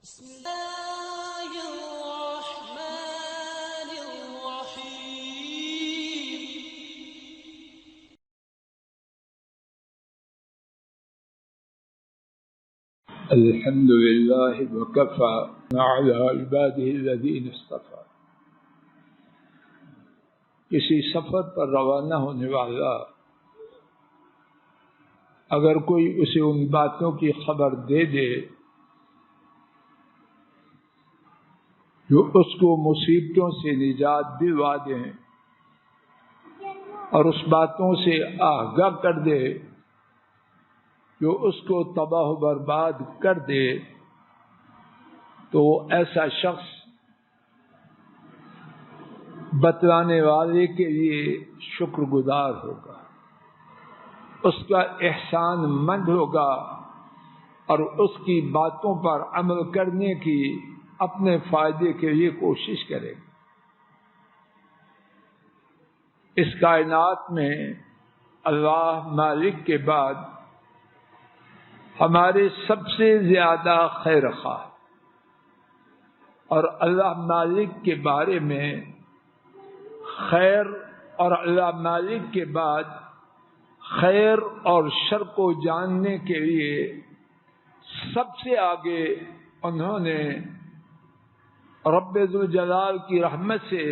بسم الله الرحمن الرحيم. الحمد لله وكفى وعلى عباده الذين اصطفى. کسی سفر پر روانہ ہونے والا اگر کوئی اسے ان باتوں کی خبر دے دے جو اس کو مصیبتوں سے نجات دلوا دیں اور اس باتوں سے آگاہ کر دے جو اس کو تباہ و برباد کر دے، تو ایسا شخص بتلانے والے کے لیے شکر گزار ہوگا، اس کا احسان مند ہوگا اور اس کی باتوں پر عمل کرنے کی اپنے فائدے کے لیے کوشش کرے گا۔ اس کائنات میں اللہ مالک کے بعد ہمارے سب سے زیادہ خیر خواہ، اور اللہ مالک کے بارے میں خیر اور اللہ مالک کے بعد خیر اور شر کو جاننے کے لیے سب سے آگے انہوں نے رب ذوالجلال کی رحمت سے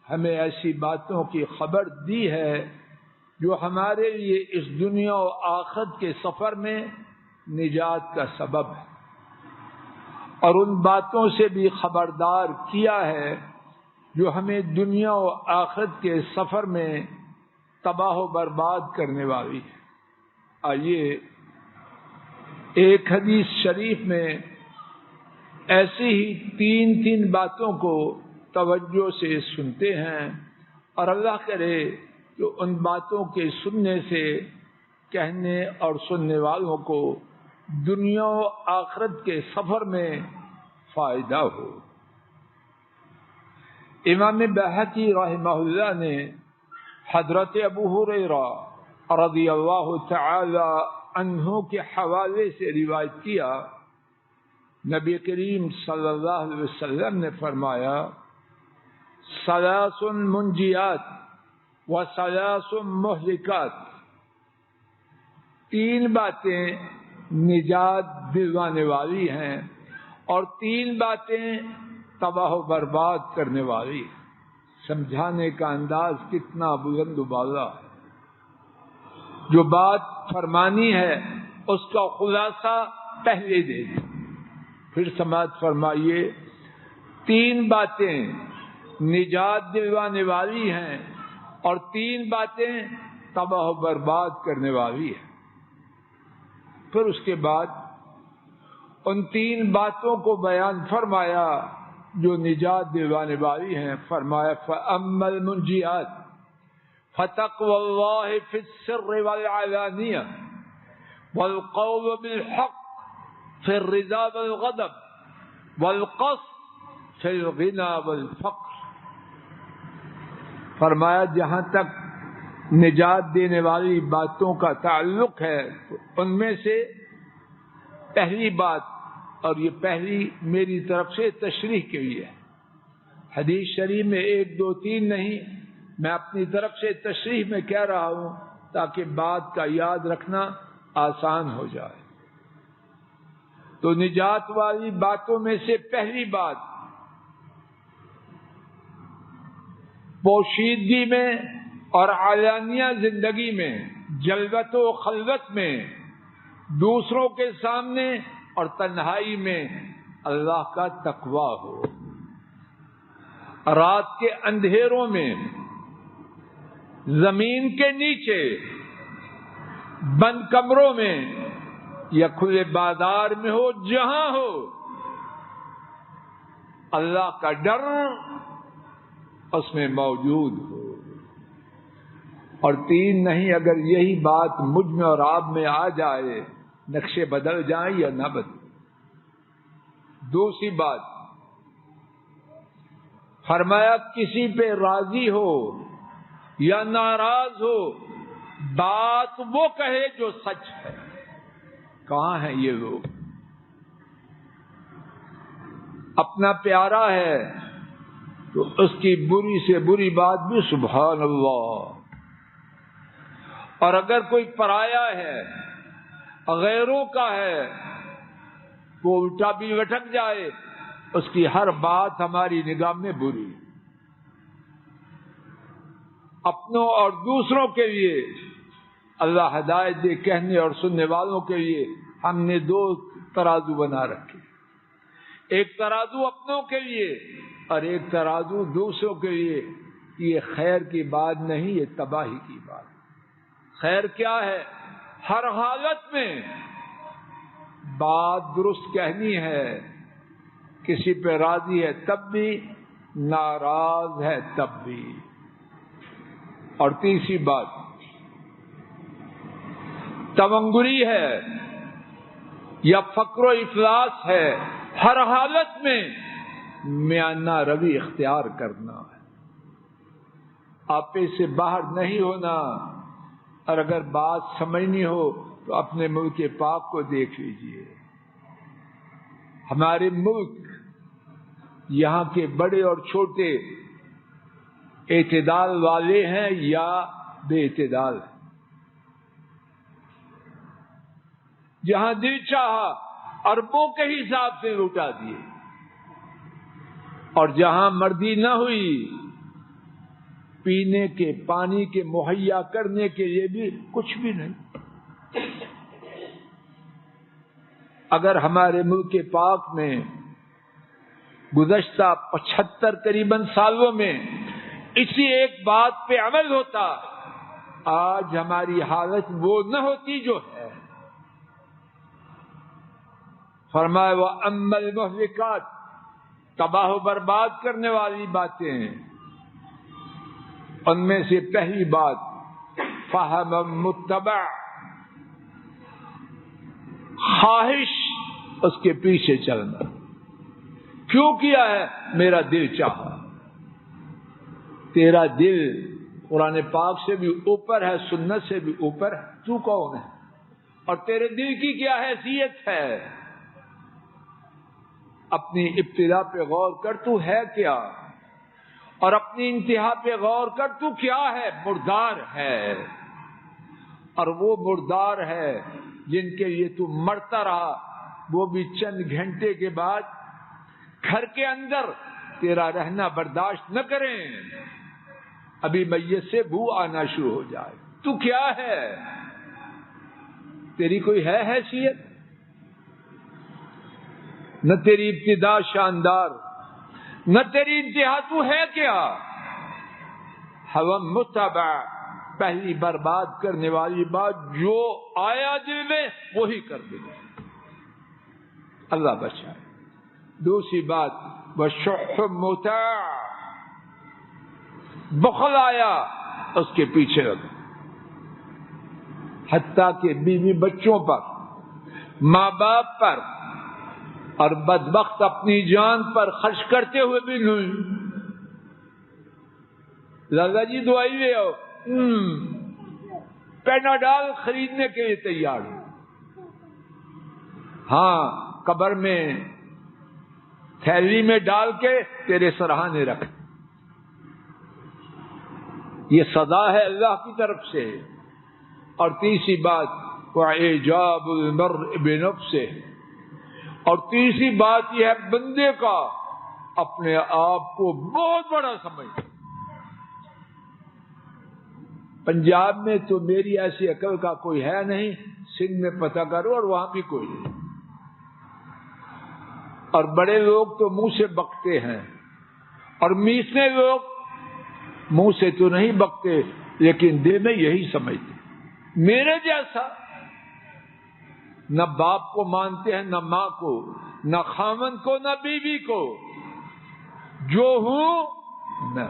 ہمیں ایسی باتوں کی خبر دی ہے جو ہمارے لیے اس دنیا و آخرت کے سفر میں نجات کا سبب ہے، اور ان باتوں سے بھی خبردار کیا ہے جو ہمیں دنیا و آخرت کے سفر میں تباہ و برباد کرنے والی ہے۔ آئیے ایک حدیث شریف میں ایسی ہی تین باتوں کو توجہ سے سنتے ہیں، اور اللہ کرے کہ ان باتوں کے سننے سے کہنے اور سننے والوں کو دنیا و آخرت کے سفر میں فائدہ ہو۔ امام بہقی رحمہ اللہ نے حضرت ابو ہریرہ رضی اللہ تعالی عنہ کے حوالے سے روایت کیا، نبی کریم صلی اللہ علیہ وسلم نے فرمایا، ثلاث منجیات و ثلاث مہلکات، تین باتیں نجات دلوانے والی ہیں اور تین باتیں تباہ و برباد کرنے والی ہیں۔ سمجھانے کا انداز کتنا بلند و بالا ہے۔ جو بات فرمانی ہے اس کا خلاصہ پہلے دے دی، پھر سماعت فرمائیے، تین باتیں نجات دلوانے والی ہیں اور تین باتیں تباہ و برباد کرنے والی ہیں۔ پھر اس کے بعد ان تین باتوں کو بیان فرمایا جو نجات دلوانے والی ہیں۔ فرمایا فَأَمَّا الْمُنْجِيَاتِ فَتَقْوَى اللَّهِ فِي السِّرِّ وَالْعَلَانِيَةِ وَالْقَوْلُ بِالْحَقِّ فِي الرِّضَا وَالْغَضَبِ وَالْقَصْدِ فِي الْغِنَى وَالْفَقْرِ۔ فرمایا جہاں تک نجات دینے والی باتوں کا تعلق ہے، ان میں سے پہلی بات، اور یہ پہلی میری طرف سے تشریح کے لیے ہے، حدیث شریف میں 1 2 3 نہیں، میں اپنی طرف سے تشریح میں کہہ رہا ہوں تاکہ بات کا یاد رکھنا آسان ہو جائے۔ تو نجات والی باتوں میں سے پہلی بات، پوشیدگی میں اور علانیہ زندگی میں، جلوت و خلوت میں، دوسروں کے سامنے اور تنہائی میں اللہ کا تقویٰ ہو۔ رات کے اندھیروں میں، زمین کے نیچے، بند کمروں میں یا کھلے بازار میں ہو، جہاں ہو، اللہ کا ڈر اس میں موجود ہو۔ اور تین نہیں، اگر یہی بات مجھ میں اور آپ میں آ جائے، نقشے بدل جائیں یا نہ بدل۔ دوسری بات فرمایا کسی پہ راضی ہو یا ناراض ہو، بات وہ کہے جو سچ ہے۔ کہاں ہیں یہ لوگ؟ اپنا پیارا ہے تو اس کی بری سے بری بات بھی سبحان اللہ، اور اگر کوئی پرایا ہے، غیروں کا ہے، وہ الٹا بھی لٹک جائے، اس کی ہر بات ہماری نگاہ میں بری۔ اپنوں اور دوسروں کے لیے اللہ ہدایت دے، کہنے اور سننے والوں کے لیے ہم نے دو ترازو بنا رکھے، ایک ترازو اپنوں کے لیے اور ایک ترازو دوسروں کے لیے۔ یہ خیر کی بات نہیں، یہ تباہی کی بات۔ خیر کیا ہے؟ ہر حالت میں بات درست کہنی ہے، کسی پہ راضی ہے تب بھی، ناراض ہے تب بھی۔ اور تیسری بات تمنگری ہے یا فقر و افلاس ہے، ہر حالت میں میانہ روی اختیار کرنا ہے، آپے سے باہر نہیں ہونا۔ اور اگر بات سمجھنی ہو تو اپنے ملک پاک کو دیکھ لیجئے۔ ہمارے ملک، یہاں کے بڑے اور چھوٹے اعتدال والے ہیں یا بے اعتدال ہیں؟ جہاں دل چاہا اربوں کے حساب سے لوٹا دیے، اور جہاں مرضی نہ ہوئی پینے کے پانی کے مہیا کرنے کے لیے بھی کچھ بھی نہیں۔ اگر ہمارے ملک پاک میں گزشتہ 75 قریباً سالوں میں اسی ایک بات پہ عمل ہوتا، آج ہماری حالت وہ نہ ہوتی جو ہے۔ فرمایا وَأَمَّا الْمُهْلِكَاتُ، تباہ و برباد کرنے والی باتیں ہیں، ان میں سے پہلی بات فَهَمٌ مُتَّبَعٌ، خواہش، اس کے پیچھے چلنا۔ کیوں کیا ہے؟ میرا دل چاہا۔ تیرا دل قرآن پاک سے بھی اوپر ہے، سنت سے بھی اوپر ہے، تو کون ہے؟ اور تیرے دل کی کیا حیثیت ہے؟ اپنی ابتدا پہ غور کر، تو ہے کیا؟ اور اپنی انتہا پہ غور کر، تو کیا ہے؟ مردار ہے۔ اور وہ مردار ہے جن کے لیے تو مرتا رہا، وہ بھی چند گھنٹے کے بعد گھر کے اندر تیرا رہنا برداشت نہ کریں، ابھی میت سے بو آنا شروع ہو جائے۔ تو کیا ہے؟ تیری کوئی ہے حیثیت؟ نہ تیری ابتدا شاندار، نہ تیری انتہا، تو ہے کیا؟ ہم متبع، پہلی برباد کرنے والی بات جو آیا دل میں وہی کر دے، اللہ بچائے۔ دوسری بات وشح مطاع، بخل آیا اس کے پیچھے لگا، حتیٰ کہ بیوی بچوں پر، ماں باپ پر، اور بدبخت اپنی جان پر خرچ کرتے ہوئے بھی نہیں۔ لگا جی دوائی لے آؤ، پیناڈال خریدنے کے لیے تیار ہوں، ہاں قبر میں تھیلی میں ڈال کے تیرے سرہانے رکھ۔ یہ سزا ہے اللہ کی طرف سے۔ اور تیسری بات وَإِعْجَابُ الْمَرْءِ بِنَفْسِهِ، اور تیسری بات یہ ہے بندے کا اپنے آپ کو بہت بڑا سمجھنا۔ پنجاب میں تو میری ایسی عقل کا کوئی ہے نہیں، سندھ میں پتہ کرو اور وہاں بھی کوئی نہیں۔ اور بڑے لوگ تو منہ سے بکتے ہیں، اور میسنے لوگ منہ سے تو نہیں بکتے لیکن دل میں یہی سمجھتے میرے جیسا نہ باپ کو مانتے ہیں، نہ ماں کو، نہ خامن کو، نہ بیوی کو، جو ہوں میں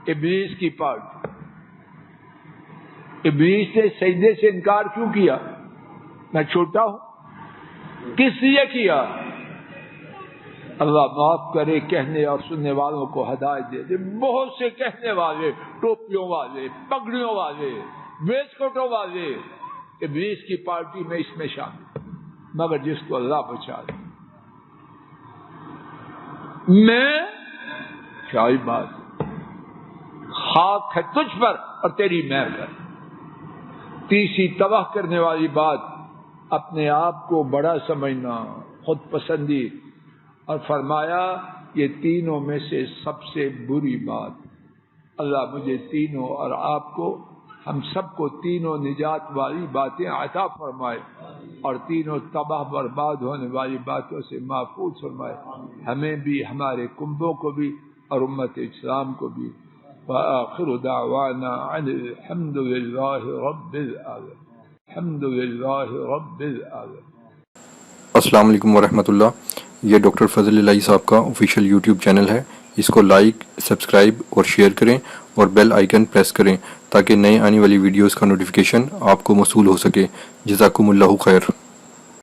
ابلیس کی پارٹی۔ ابلیس نے سجدے سے انکار کیوں کیا؟ میں چھوٹا ہوں، کس لیے کیا؟ اللہ معاف کرے، کہنے اور سننے والوں کو ہدایت دے دے۔ بہت سے کہنے والے، ٹوپیوں والے، پگڑیوں والے، ویسٹ کوٹوں والے ابلیس کی پارٹی میں اس میں شامل، مگر جس کو اللہ بچا دے۔ میں کیا ہی بات، خاک ہے تجھ پر اور تیری میں پر۔ تیسری تباہ کرنے والی بات اپنے آپ کو بڑا سمجھنا، خود پسندی، اور فرمایا یہ تینوں میں سے سب سے بری بات۔ اللہ مجھے تینوں اور آپ کو، ہم سب کو تینوں نجات والی باتیں عطا فرمائے اور تینوں تباہ برباد ہونے والی باتوں سے محفوظ فرمائے، ہمیں بھی، ہمارے کنبوں کو بھی اور امت اسلام کو بھی۔ وآخر دعوانا عن الحمد للہ رب العالمین، الحمد للہ رب العالمین۔ السلام علیکم ورحمۃ اللہ۔ یہ ڈاکٹر فضل الہی صاحب کا آفیشیل یوٹیوب چینل ہے، اس کو لائک، سبسکرائب اور شیئر کریں اور بیل آئیکن پریس کریں تاکہ نئے آنے والی ویڈیوز کا نوٹیفیکیشن آپ کو موصول ہو سکے۔ جزاکم اللہ خیر۔